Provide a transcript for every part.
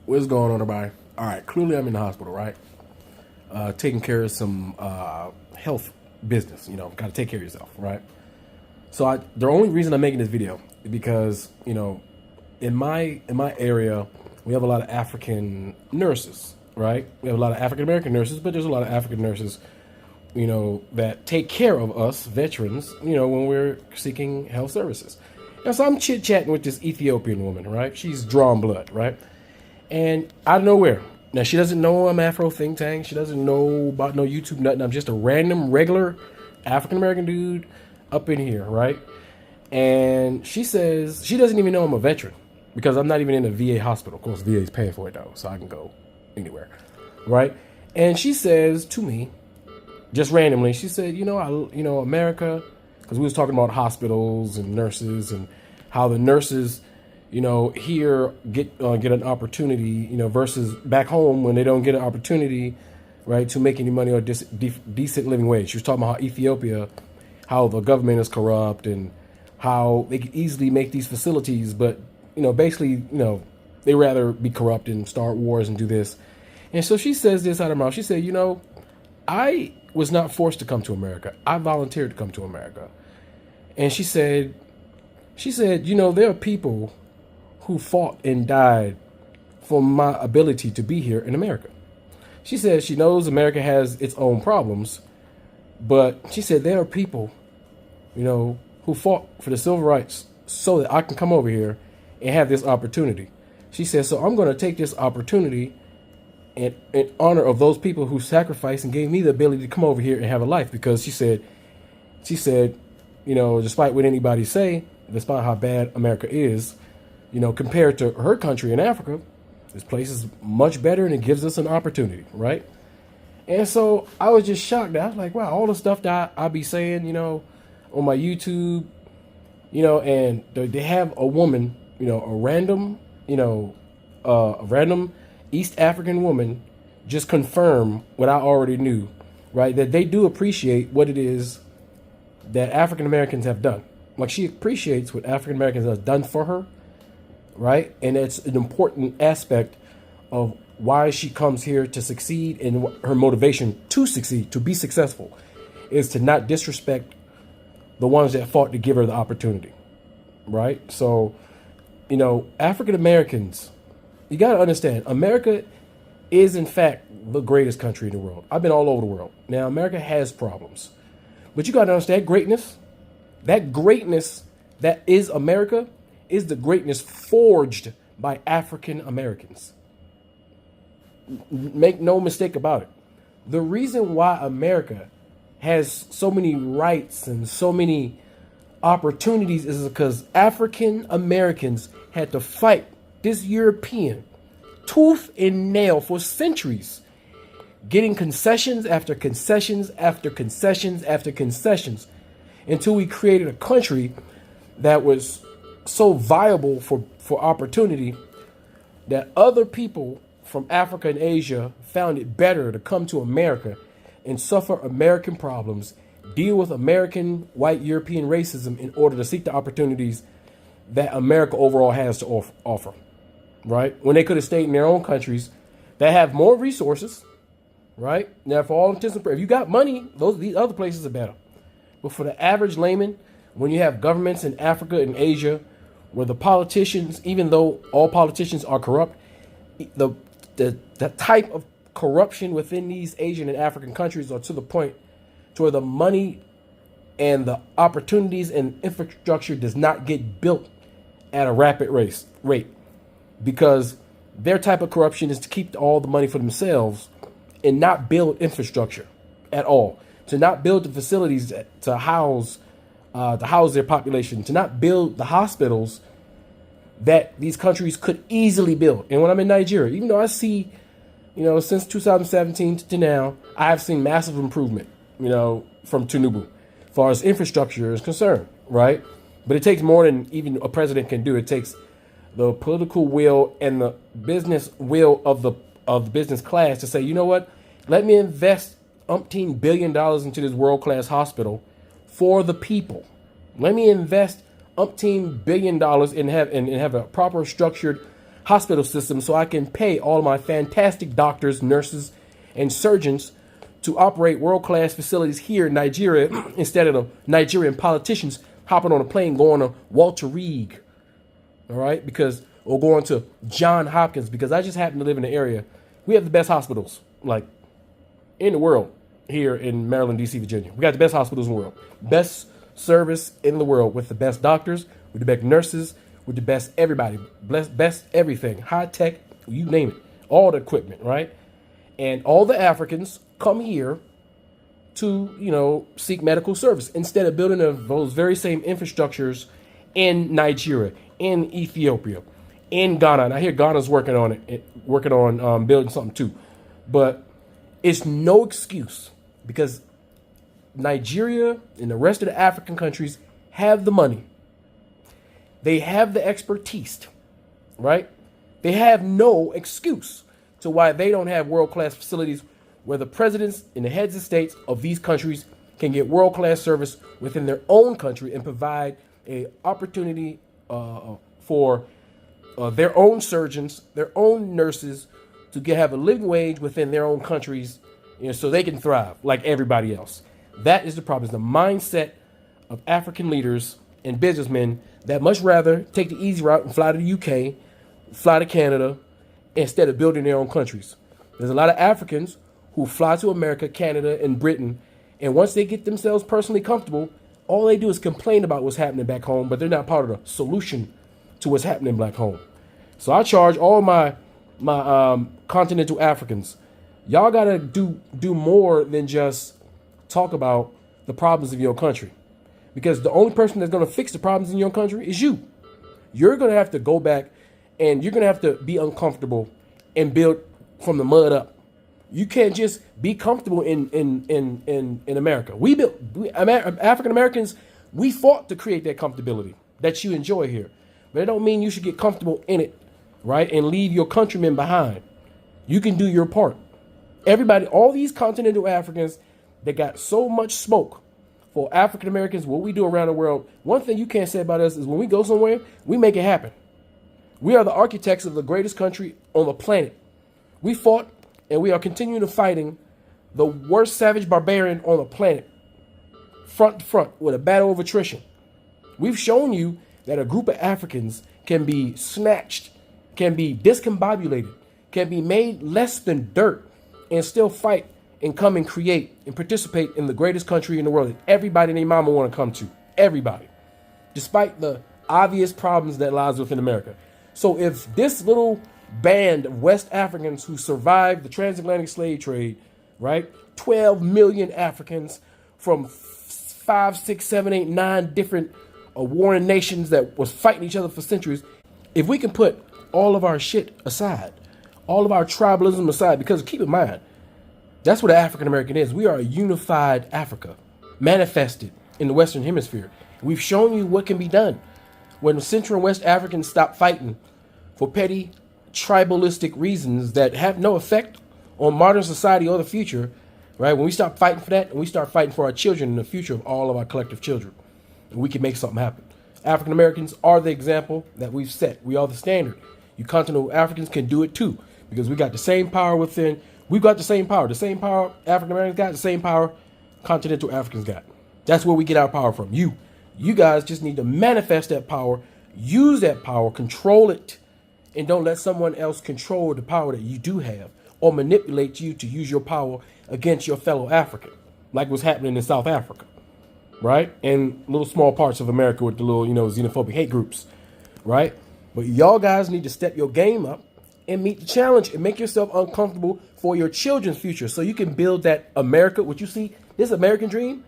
What's going on, everybody? All right, clearly I'm in the hospital, right? Taking care of some health business. Got to take care of yourself, right? So the only reason I'm making this video is because in my area we have a lot of African nurses, right? We have a lot of African American nurses, but there's a lot of African nurses, that take care of us veterans, when we're seeking health services. And so I'm chit chatting with this Ethiopian woman, right? She's drawing blood, right? And out of nowhere, now she doesn't know I'm Afro Think Tank. She doesn't know about no YouTube, nothing. I'm just a random, regular African American dude up in here, right? And she says she doesn't even know I'm a veteran because I'm not even in a VA hospital. Of course, VA is paying for it though, so I can go anywhere, right? And she says to me, just randomly, she said, America, because we was talking about hospitals and nurses and how the nurses, here get an opportunity, versus back home when they don't get an opportunity, right, to make any money or decent living wage. She was talking about how Ethiopia, how the government is corrupt and how they could easily make these facilities, but basically, they rather be corrupt and start wars and do this. And so she says this out of her mouth. She said, I was not forced to come to America. I volunteered to come to America. And she said, there are people who fought and died for my ability to be here in America. She said she knows America has its own problems, but she said there are people, who fought for the civil rights so that I can come over here and have this opportunity. She said, so I'm going to take this opportunity in honor of those people who sacrificed and gave me the ability to come over here and have a life. Because she said, despite what anybody say, despite how bad America is, compared to her country in Africa, this place is much better and it gives us an opportunity, right? And so I was just shocked. I was like, wow, all the stuff that I be saying, on my YouTube, and they have a woman, a random East African woman just confirm what I already knew, right? That they do appreciate what it is that African Americans have done. Like, she appreciates what African Americans have done for her, right? And it's an important aspect of why she comes here to succeed, and her motivation to succeed, to be successful, is to not disrespect the ones that fought to give her the opportunity, right? So, African Americans, you got to understand, America is in fact the greatest country in the world. I've been all over the world. Now, America has problems, but you got to understand that greatness that is America is the greatness forged by African Americans. Make no mistake about it. The reason why America has so many rights and so many opportunities is because African Americans had to fight this European tooth and nail for centuries, getting concessions after concessions after concessions after concessions, until we created a country that was so viable for opportunity that other people from Africa and Asia found it better to come to America and suffer American problems, deal with American white European racism in order to seek the opportunities that America overall has to offer, right? When they could have stayed in their own countries that have more resources, right? Now, for all intents and purposes, if you got money, these other places are better. But for the average layman, when you have governments in Africa and Asia where the politicians, even though all politicians are corrupt, the type of corruption within these Asian and African countries are to the point to where the money and the opportunities and infrastructure does not get built at a rapid rate, because their type of corruption is to keep all the money for themselves and not build infrastructure at all, to not build the facilities to house their population, to not build the hospitals that these countries could easily build. And when I'm in Nigeria, even though I see, since 2017 to now, I have seen massive improvement, from Tinubu, as far as infrastructure is concerned, right? But it takes more than even a president can do. It takes the political will and the business will of the business class to say, you know what, let me invest umpteen $1 billion into this world-class hospital for the people. Let me invest umpteen $1 billion and have a proper structured hospital system so I can pay all of my fantastic doctors, nurses, and surgeons to operate world-class facilities here in Nigeria instead of the Nigerian politicians hopping on a plane going to Walter Reed, all right? Or going to John Hopkins, because I just happen to live in the area. We have the best hospitals, like, in the world here in Maryland, D.C., Virginia. We got the best hospitals in the world. Best service in the world with the best doctors, with the best nurses, with the best everybody, best everything, high tech, you name it, all the equipment, right? And all the Africans come here to, seek medical service instead of building those very same infrastructures in Nigeria, in Ethiopia, in Ghana. And I hear Ghana's working on building something too. But it's no excuse, because Nigeria and the rest of the African countries have the money. They have the expertise, right? They have no excuse to why they don't have world-class facilities where the presidents and the heads of states of these countries can get world-class service within their own country and provide an opportunity for their own surgeons, their own nurses to have a living wage within their own countries, so they can thrive like everybody else. That is the problem. It's the mindset of African leaders and businessmen that much rather take the easy route and fly to the UK, fly to Canada, instead of building their own countries. There's a lot of Africans who fly to America, Canada, and Britain, and once they get themselves personally comfortable, all they do is complain about what's happening back home, but they're not part of the solution to what's happening back home. So I charge all my continental Africans, y'all gotta do more than just talk about the problems of your country, because the only person that's gonna fix the problems in your country is you. You're gonna have to go back, and you're gonna have to be uncomfortable and build from the mud up. You can't just be comfortable in America. African Americans, we fought to create that comfortability that you enjoy here. But it don't mean you should get comfortable in it, right? And leave your countrymen behind. You can do your part. Everybody, all these continental Africans that got so much smoke for African Americans, what we do around the world, one thing you can't say about us is when we go somewhere, we make it happen. We are the architects of the greatest country on the planet. We fought, and we are continuing to fighting the worst savage barbarian on the planet, front to front, with a battle of attrition. We've shown you that a group of Africans can be snatched, can be discombobulated, can be made less than dirt, and still fight and come and create and participate in the greatest country in the world that everybody and their mama want to come to. Everybody. Despite the obvious problems that lies within America. So if this little band of West Africans who survived the transatlantic slave trade, right? 12 million Africans from 5, 6, 7, 8, 9 different warring nations that was fighting each other for centuries. If we can put all of our shit aside, all of our tribalism aside, because keep in mind, that's what an African American is. We are a unified Africa, manifested in the Western Hemisphere. We've shown you what can be done when Central and West Africans stop fighting for petty tribalistic reasons that have no effect on modern society or the future, right? When we stop fighting for that and we start fighting for our children and the future of all of our collective children, we can make something happen. African Americans are the example that we've set. We are the standard. You continental Africans can do it too, because we got the same power within. We've got the same power. The same power African Americans got, the same power continental Africans got. That's where we get our power from. You guys just need to manifest that power, use that power, control it, and don't let someone else control the power that you do have or manipulate you to use your power against your fellow African, like what's happening in South Africa, right? And little small parts of America with the little, xenophobic hate groups, right? But y'all guys need to step your game up and meet the challenge and make yourself uncomfortable for your children's future so you can build that America. What you see, this American dream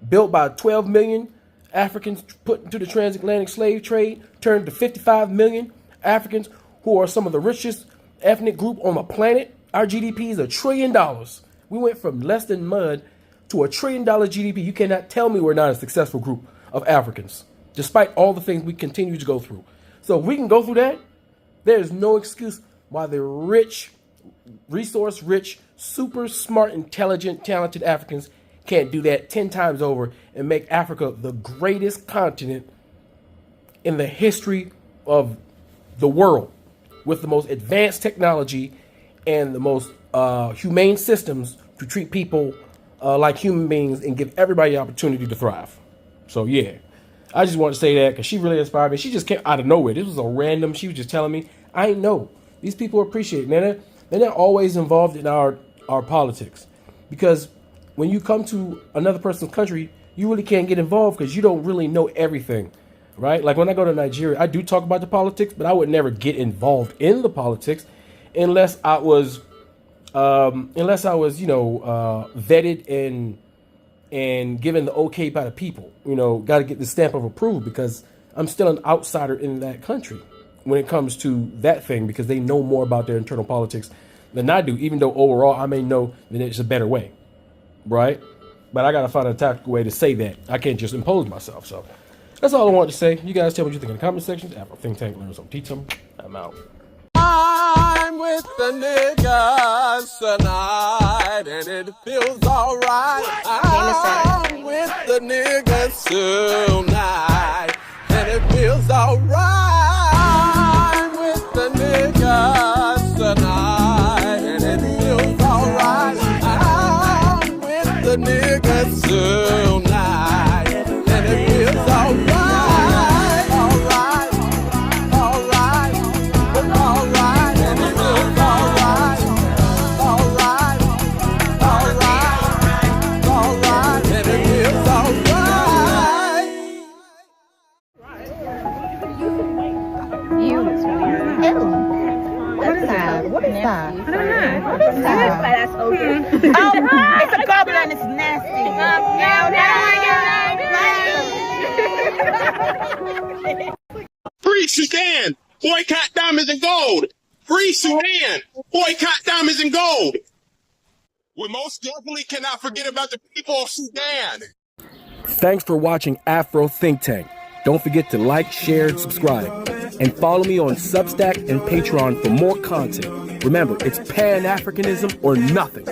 built by 12 million Africans put into the transatlantic slave trade, turned to 55 million Africans who are some of the richest ethnic group on the planet. Our GDP is $1 trillion. We went from less than mud to $1 trillion GDP. You cannot tell me we're not a successful group of Africans, despite all the things we continue to go through. So if we can go through that, there is no excuse why the rich, resource-rich, super smart, intelligent, talented Africans can't do that 10 times over and make Africa the greatest continent in the history of the world. with the most advanced technology and the most humane systems to treat people like human beings and give everybody the opportunity to thrive. So yeah, I just want to say that because she really inspired me. She just came out of nowhere. This was a random. She was just telling me, I ain't know. These people appreciate it. They're not always involved in our politics, because when you come to another person's country, you really can't get involved because you don't really know everything, right? Like when I go to Nigeria, I do talk about the politics, but I would never get involved in the politics unless I was, vetted and given the okay by the people. Got to get the stamp of approval because I'm still an outsider in that country when it comes to that thing, because they know more about their internal politics than I do, even though overall I may know that it's a better way, right? But I got to find a tactical way to say that. I can't just impose myself. So that's all I wanted to say. You guys tell me what you think in the comment section. Afro Think Tank, learn some, teach them. I'm out. I'm with the niggas tonight, and it feels alright. I'm with the niggas tonight, and it feels alright. I'm with the niggas tonight, and it feels alright. I'm with the niggas tonight, and it feels alright. What is that? I don't know. What is that? That's okay. Oh, it's a goblin and it's nasty. Free Sudan! Boycott diamonds and gold! Free Sudan! Boycott diamonds and gold! We most definitely cannot forget about the people of Sudan! Thanks for watching Afro Think Tank. Don't forget to like, share, and subscribe. And follow me on Substack and Patreon for more content. Remember, it's Pan-Africanism or nothing.